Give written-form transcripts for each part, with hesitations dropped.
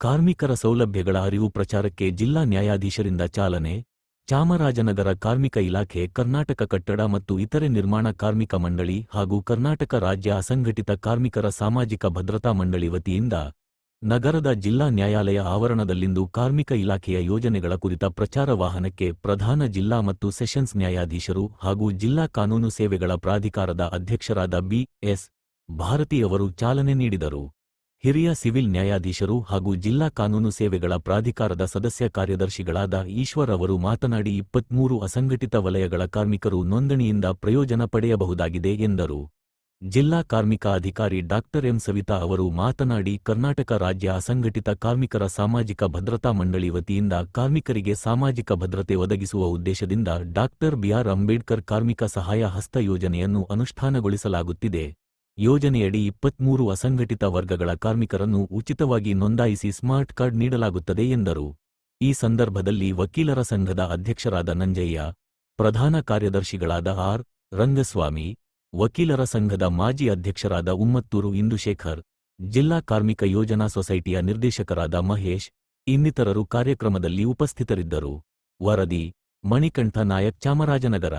ಕಾರ್ಮಿಕರ ಸೌಲಭ್ಯಗಳ ಅರಿವು ಪ್ರಚಾರಕ್ಕೆ ಜಿಲ್ಲಾ ನ್ಯಾಯಾಧೀಶರಿಂದ ಚಾಲನೆ. ಚಾಮರಾಜನಗರ ಕಾರ್ಮಿಕ ಇಲಾಖೆ, ಕರ್ನಾಟಕ ಕಟ್ಟಡ ಮತ್ತು ಇತರೆ ನಿರ್ಮಾಣ ಕಾರ್ಮಿಕ ಮಂಡಳಿ ಹಾಗೂ ಕರ್ನಾಟಕ ರಾಜ್ಯ ಅಸಂಘಟಿತ ಕಾರ್ಮಿಕರ ಸಾಮಾಜಿಕ ಭದ್ರತಾ ಮಂಡಳಿ ವತಿಯಿಂದ ನಗರದ ಜಿಲ್ಲಾ ನ್ಯಾಯಾಲಯ ಆವರಣದಲ್ಲಿಂದು ಕಾರ್ಮಿಕ ಇಲಾಖೆಯ ಯೋಜನೆಗಳ ಕುರಿತ ಪ್ರಚಾರ ವಾಹನಕ್ಕೆ ಪ್ರಧಾನ ಜಿಲ್ಲಾ ಮತ್ತು ಸೆಷನ್ಸ್ ನ್ಯಾಯಾಧೀಶರು ಹಾಗೂ ಜಿಲ್ಲಾ ಕಾನೂನು ಸೇವೆಗಳ ಪ್ರಾಧಿಕಾರದ ಅಧ್ಯಕ್ಷರಾದ ಬಿ.ಎಸ್. ಭಾರತಿ ಅವರು ಚಾಲನೆ ನೀಡಿದರು. ಹಿರಿಯ ಸಿವಿಲ್ ನ್ಯಾಯಾಧೀಶರು ಹಾಗೂ ಜಿಲ್ಲಾ ಕಾನೂನು ಸೇವೆಗಳ ಪ್ರಾಧಿಕಾರದ ಸದಸ್ಯ ಕಾರ್ಯದರ್ಶಿಗಳಾದ ಈಶ್ವರ್ ಅವರು ಮಾತನಾಡಿ 23 ಅಸಂಘಟಿತ ವಲಯಗಳ ಕಾರ್ಮಿಕರು ನೋಂದಣಿಯಿಂದ ಪ್ರಯೋಜನ ಪಡೆಯಬಹುದಾಗಿದೆ ಎಂದರು. ಜಿಲ್ಲಾ ಕಾರ್ಮಿಕ ಅಧಿಕಾರಿ ಡಾ. ಎಂ. ಸವಿತಾ ಅವರು ಮಾತನಾಡಿ, ಕರ್ನಾಟಕ ರಾಜ್ಯ ಅಸಂಘಟಿತ ಕಾರ್ಮಿಕರ ಸಾಮಾಜಿಕ ಭದ್ರತಾ ಮಂಡಳಿ ವತಿಯಿಂದ ಕಾರ್ಮಿಕರಿಗೆ ಸಾಮಾಜಿಕ ಭದ್ರತೆ ಒದಗಿಸುವ ಉದ್ದೇಶದಿಂದ ಡಾ. ಬಿ.ಆರ್. ಅಂಬೇಡ್ಕರ್ ಕಾರ್ಮಿಕ ಸಹಾಯ ಹಸ್ತ ಯೋಜನೆಯನ್ನು ಅನುಷ್ಠಾನಗೊಳಿಸಲಾಗುತ್ತಿದೆ. ಯೋಜನೆಯಡಿ 23 ಅಸಂಘಟಿತ ವರ್ಗಗಳ ಕಾರ್ಮಿಕರನ್ನು ಉಚಿತವಾಗಿ ನೋಂದಾಯಿಸಿ ಸ್ಮಾರ್ಟ್ ಕಾರ್ಡ್ ನೀಡಲಾಗುತ್ತದೆ ಎಂದರು. ಈ ಸಂದರ್ಭದಲ್ಲಿ ವಕೀಲರ ಸಂಘದ ಅಧ್ಯಕ್ಷರಾದ ನಂಜಯ್ಯ, ಪ್ರಧಾನ ಕಾರ್ಯದರ್ಶಿಗಳಾದ ಆರ್. ರಂಗಸ್ವಾಮಿ, ವಕೀಲರ ಸಂಘದ ಮಾಜಿ ಅಧ್ಯಕ್ಷರಾದ ಉಮ್ಮತ್ತೂರು ಇಂದುಶೇಖರ್, ಜಿಲ್ಲಾ ಕಾರ್ಮಿಕ ಯೋಜನಾ ಸೊಸೈಟಿಯ ನಿರ್ದೇಶಕರಾದ ಮಹೇಶ್ ಇನ್ನಿತರರು ಕಾರ್ಯಕ್ರಮದಲ್ಲಿ ಉಪಸ್ಥಿತರಿದ್ದರು. ವರದಿ ಮಣಿಕಂಠ ನಾಯಕ್, ಚಾಮರಾಜನಗರ.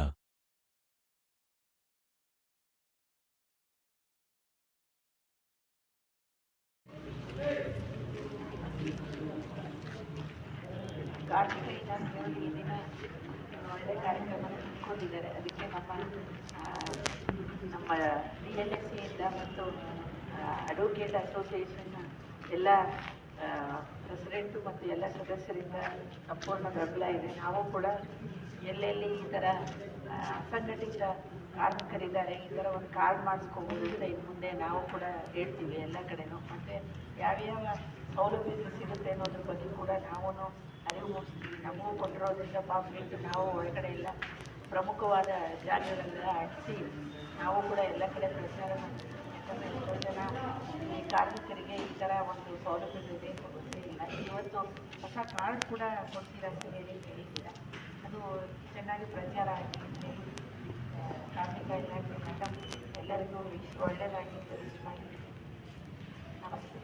ಕಾರ್ಮಿಕ ಇಲಾಖೆಯವರು ಈ ದಿನ ಒಳ್ಳೆ ಕಾರ್ಯಕ್ರಮ ಇಟ್ಕೊಂಡಿದ್ದಾರೆ. ಅದಕ್ಕೆ ನಮ್ಮ DLSCಯಿಂದ ಮತ್ತು ಅಡ್ವೊಕೇಟ್ ಅಸೋಸಿಯೇಷನ್ನ ಎಲ್ಲ ಪ್ರೆಸಿಡೆಂಟು ಮತ್ತು ಎಲ್ಲ ಸದಸ್ಯರಿಂದ ಸಂಪೂರ್ಣ ಬೆಂಬಲ ಇದೆ. ನಾವು ಕೂಡ ಎಲ್ಲೆಲ್ಲಿ ಈ ಥರ ಅಸಂಘಟಿತ ಕಾರ್ಮಿಕರಿದ್ದಾರೆ, ಈ ಥರ ಒಂದು ಕಾರ್ಡ್ ಮಾಡಿಸ್ಕೋಬೋದು ಅಂತ ಇನ್ನು ಮುಂದೆ ನಾವು ಕೂಡ ಹೇಳ್ತೀವಿ ಎಲ್ಲ ಕಡೆನೂ. ಮತ್ತು ಯಾವ್ಯಾವ ಸೌಲಭ್ಯಗಳು ಸಿಗುತ್ತೆ ಅನ್ನೋದ್ರ ಬಗ್ಗೆ ಕೂಡ ನಾವು ಅರಿವು ಮೂಡಿಸ್ತೀವಿ. ನಮಗೂ ಕೊಟ್ಟಿರೋದ್ರಿಂದ ಪಾಪ್ಲೇಟ್ ನಾವು ಒಳಗಡೆ ಎಲ್ಲ ಪ್ರಮುಖವಾದ ಜಾಗಗಳೆಲ್ಲ ಅಳಿಸಿ ನಾವು ಕೂಡ ಎಲ್ಲ ಕಡೆ ಪ್ರಚಾರ ಮಾಡ್ತೀವಿ. ಯಾಕಂದರೆ ಎಷ್ಟೋ ಜನ ಈ ಕಾರ್ಮಿಕರಿಗೆ ಈ ಥರ ಒಂದು ಸೌಲಭ್ಯಗಳಿದೆ ಅಂತ ಗೊತ್ತೇ ಇಲ್ಲ. ಇವತ್ತು ಹೊಸ ಕಾರ್ಡ್ ಕೂಡ ಕೊಡ್ತೀರಾ ಅಂತ ಹೇಳಿದ್ದೀರಾ, ಅದು ಚೆನ್ನಾಗಿ ಪ್ರಚಾರ ಆಗಿದೆ. ಕಾರ್ಮಿಕ ಇಲಾಖೆ ಮೇಡಮ್ ಎಲ್ಲರಿಗೂ ಒಳ್ಳೆಯದಾಗಿ ಸರ್ವಿಸ್ ಮಾಡಿ. ನಮಸ್ತೆ.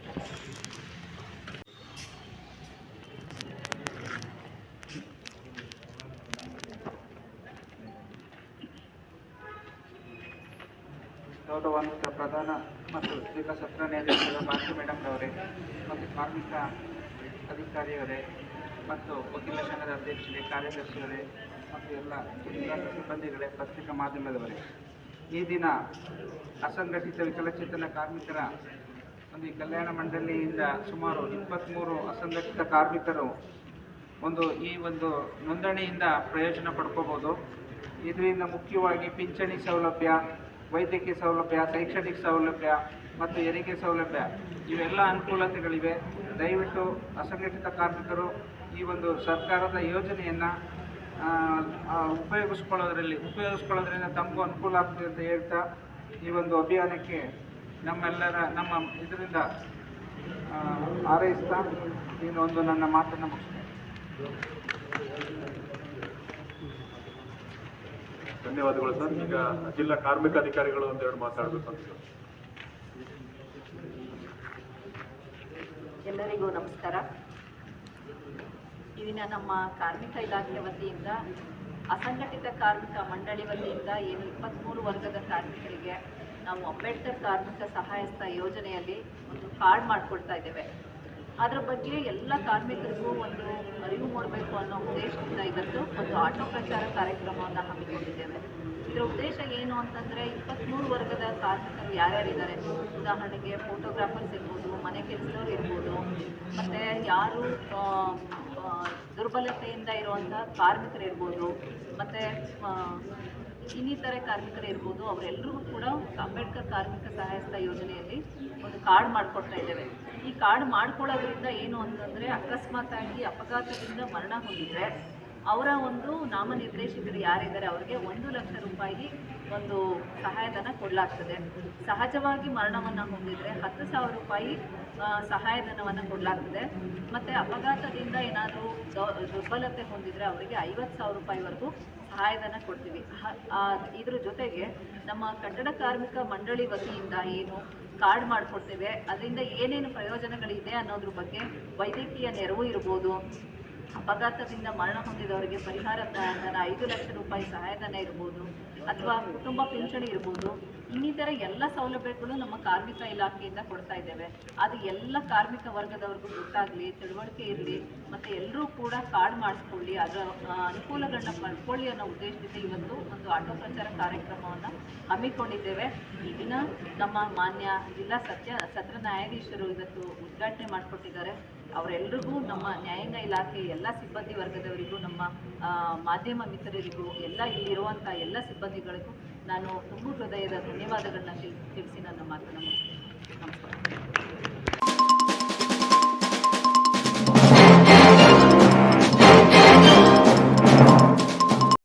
ಗೌರವಾನ್ವಿತ ಪ್ರಧಾನ ಮತ್ತು ಜಿಲ್ಲಾ ಸತ್ರ ನ್ಯಾಯಾಧೀಶರ ಭಾರತಿ ಮೇಡಮ್ರವರೇ ಮತ್ತು ಕಾರ್ಮಿಕ ಅಧಿಕಾರಿಯವರೇ ಮತ್ತು ವಕೀಲ ಸಂಘದ ಅಧ್ಯಕ್ಷರೇ, ಕಾರ್ಯದರ್ಶಿಗಳೇ ಮತ್ತು ಎಲ್ಲ ಇಲಾಖೆ ಸಿಬ್ಬಂದಿಗಳೇ, ಪತ್ರಿಕಾ ಮಾಧ್ಯಮದವರೇ, ಈ ದಿನ ಅಸಂಘಟಿತ ವಿಕಲಚೇತನ ಕಾರ್ಮಿಕರ ಒಂದು ಕಲ್ಯಾಣ ಮಂಡಳಿಯಿಂದ ಸುಮಾರು 23 ಅಸಂಘಟಿತ ಕಾರ್ಮಿಕರು ಈ ಒಂದು ನೋಂದಣಿಯಿಂದ ಪ್ರಯೋಜನ ಪಡ್ಕೋಬೋದು. ಇದರಿಂದ ಮುಖ್ಯವಾಗಿ ಪಿಂಚಣಿ ಸೌಲಭ್ಯ, ವೈದ್ಯಕೀಯ ಸೌಲಭ್ಯ, ಶೈಕ್ಷಣಿಕ ಸೌಲಭ್ಯ ಮತ್ತು ಹೆರಿಗೆ ಸೌಲಭ್ಯ ಇವೆಲ್ಲ ಅನುಕೂಲತೆಗಳಿವೆ. ದಯವಿಟ್ಟು ಅಸಂಘಟಿತ ಕಾರ್ಮಿಕರು ಈ ಒಂದು ಸರ್ಕಾರದ ಯೋಜನೆಯನ್ನು ಉಪಯೋಗಿಸ್ಕೊಳ್ಳೋದ್ರಿಂದ ತಮಗೂ ಅನುಕೂಲ ಆಗ್ತದೆ ಅಂತ ಹೇಳ್ತಾ ಈ ಒಂದು ಅಭಿಯಾನಕ್ಕೆ ನಮ್ಮ ಇದರಿಂದ ಹಾರೈಸ್ತಾ ಒಂದು ನನ್ನ ಮಾತನ್ನು ಮುಗಿಸ್ತೇನೆ. ಧನ್ಯವಾದಗಳು ಸರ್. ಈಗ ಜಿಲ್ಲಾ ಕಾರ್ಮಿಕ ಅಧಿಕಾರಿಗಳು ಒಂದೆರಡು ಮಾತಾಡಬೇಕು ಅಂತ. ಎಲ್ಲರಿಗೂ ನಮಸ್ಕಾರ. ಈ ದಿನ ನಮ್ಮ ಕಾರ್ಮಿಕ ಇಲಾಖೆ ವತಿಯಿಂದ ಅಸಂಘಟಿತ ಕಾರ್ಮಿಕ ಮಂಡಳಿ ವತಿಯಿಂದ ಏನು 23 ವರ್ಗದ ಕಾರ್ಮಿಕರಿಗೆ ನಾವು ಅಂಬೇಡ್ಕರ್ ಕಾರ್ಮಿಕ ಸಹಾಯಸ್ತ ಯೋಜನೆಯಲ್ಲಿ ಒಂದು ಕಾರ್ಡ್ ಮಾಡಿಕೊಡ್ತಾ ಇದ್ದೇವೆ. ಅದರ ಬಗ್ಗೆ ಎಲ್ಲ ಕಾರ್ಮಿಕರಿಗೂ ಒಂದು ಅರಿವು ಮೂಡಬೇಕು ಅನ್ನೋ ಉದ್ದೇಶದಿಂದ ಇವತ್ತು ಒಂದು ಆಟೋ ಪ್ರಚಾರ ಕಾರ್ಯಕ್ರಮವನ್ನು ಹಮ್ಮಿಕೊಂಡಿದ್ದೇವೆ. ಇದರ ಉದ್ದೇಶ ಏನು ಅಂತಂದರೆ 23 ವರ್ಗದ ಕಾರ್ಮಿಕರು ಯಾರ್ಯಾರಿದ್ದಾರೆ, ಉದಾಹರಣೆಗೆ ಫೋಟೋಗ್ರಾಫರ್ಸ್ ಇರ್ಬೋದು, ಮನೆ ಕೆಲಸದವ್ರು ಇರ್ಬೋದು, ಮತ್ತು ಯಾರು ದುರ್ಬಲತೆಯಿಂದ ಇರುವಂಥ ಕಾರ್ಮಿಕರು ಇರ್ಬೋದು, ಮತ್ತು ಇನ್ನಿತರೆ ಕಾರ್ಮಿಕರು ಇರ್ಬೋದು, ಅವರೆಲ್ಲರಿಗೂ ಕೂಡ ಅಂಬೇಡ್ಕರ್ ಕಾರ್ಮಿಕ ಸಹಾಯಸ್ತ ಯೋಜನೆಯಲ್ಲಿ ಒಂದು ಕಾರ್ಡ್ ಮಾಡಿಕೊಡ್ತಾ ಇದ್ದೇವೆ. ಈ ಕಾರ್ಡ್ ಮಾಡ್ಕೊಳ್ಳೋದ್ರಿಂದ ಏನು ಅಂತಂದರೆ ಅಕಸ್ಮಾತಾಗಿ ಅಪಘಾತದಿಂದ ಮರಣ ಹೊಂದಿದರೆ ಅವರ ಒಂದು ನಾಮನಿರ್ದೇಶಕರು ಯಾರಿದ್ದಾರೆ ಅವರಿಗೆ 1 ಲಕ್ಷ ರೂಪಾಯಿ ಒಂದು ಸಹಾಯಧನ ಕೊಡಲಾಗ್ತದೆ. ಸಹಜವಾಗಿ ಮರಣವನ್ನು ಹೊಂದಿದರೆ 10,000 ರೂಪಾಯಿ ಸಹಾಯಧನವನ್ನು ಕೊಡಲಾಗ್ತದೆ. ಮತ್ತು ಅಪಘಾತದಿಂದ ಏನಾದರೂ ದುರ್ಬಲತೆ ಹೊಂದಿದರೆ ಅವರಿಗೆ 50,000 ರೂಪಾಯಿವರೆಗೂ ಸಹಾಯಧನ ಕೊಡ್ತೀವಿ. ಇದ್ರ ಜೊತೆಗೆ ನಮ್ಮ ಕಟ್ಟಡ ಕಾರ್ಮಿಕ ಮಂಡಳಿ ವತಿಯಿಂದ ಏನು ಕಾರ್ಡ್ ಮಾಡಿಕೊಡ್ತೇವೆ, ಅದರಿಂದ ಏನೇನು ಪ್ರಯೋಜನಗಳಿದೆ ಅನ್ನೋದ್ರ ಬಗ್ಗೆ ವೈದ್ಯಕೀಯ ನೆರವು ಇರ್ಬೋದು, ಅಪಘಾತದಿಂದ ಮರಣ ಹೊಂದಿದವರಿಗೆ ಪರಿಹಾರ ಧನ 5 ಲಕ್ಷ ರೂಪಾಯಿ ಸಹಾಯಧನ ಇರ್ಬೋದು, ಅಥವಾ ಕುಟುಂಬ ಪಿಂಚಣಿ ಇರ್ಬೋದು, ಇನ್ನಿತರ ಎಲ್ಲ ಸೌಲಭ್ಯಗಳು ನಮ್ಮ ಕಾರ್ಮಿಕ ಇಲಾಖೆಯಿಂದ ಕೊಡ್ತಾ ಇದ್ದೇವೆ. ಅದು ಎಲ್ಲ ಕಾರ್ಮಿಕ ವರ್ಗದವ್ರಿಗೂ ಗೊತ್ತಾಗಲಿ, ತಿಳುವಳಿಕೆ ಇರಲಿ, ಮತ್ತು ಎಲ್ಲರೂ ಕೂಡ ಕಾರ್ಡ್ ಮಾಡಿಸ್ಕೊಳ್ಳಿ, ಅದರ ಅನುಕೂಲಗಳನ್ನ ಪಡ್ಕೊಳ್ಳಿ ಅನ್ನೋ ಉದ್ದೇಶದಿಂದ ಇವತ್ತು ಒಂದು ಆಟೋ ಪ್ರಚಾರ ಕಾರ್ಯಕ್ರಮವನ್ನು ಹಮ್ಮಿಕೊಂಡಿದ್ದೇವೆ. ಈ ದಿನ ನಮ್ಮ ಮಾನ್ಯ ಜಿಲ್ಲಾ ಸತ್ರ ನ್ಯಾಯಾಧೀಶರು ಇವತ್ತು ಉದ್ಘಾಟನೆ ಮಾಡಿಕೊಟ್ಟಿದ್ದಾರೆ. ಅವರೆಲ್ಲರಿಗೂ ನಮ್ಮ ನ್ಯಾಯಾಂಗ ಇಲಾಖೆ ಎಲ್ಲ ಸಿಬ್ಬಂದಿ ವರ್ಗದವರಿಗೂ, ನಮ್ಮ ಮಾಧ್ಯಮ ಮಿತ್ರರಿಗೂ, ಎಲ್ಲ ಇಲ್ಲಿರುವಂಥ ಎಲ್ಲ ಸಿಬ್ಬಂದಿಗಳಿಗೂ ನಾನು ತುಂಬ ಹೃದಯದ ಧನ್ಯವಾದಗಳನ್ನ ತಿಳಿಸಿ ನನ್ನ ಮಾತನ್ನು ಮುಗಿಸ್ತೇನೆ. ನಮಸ್ಕಾರ.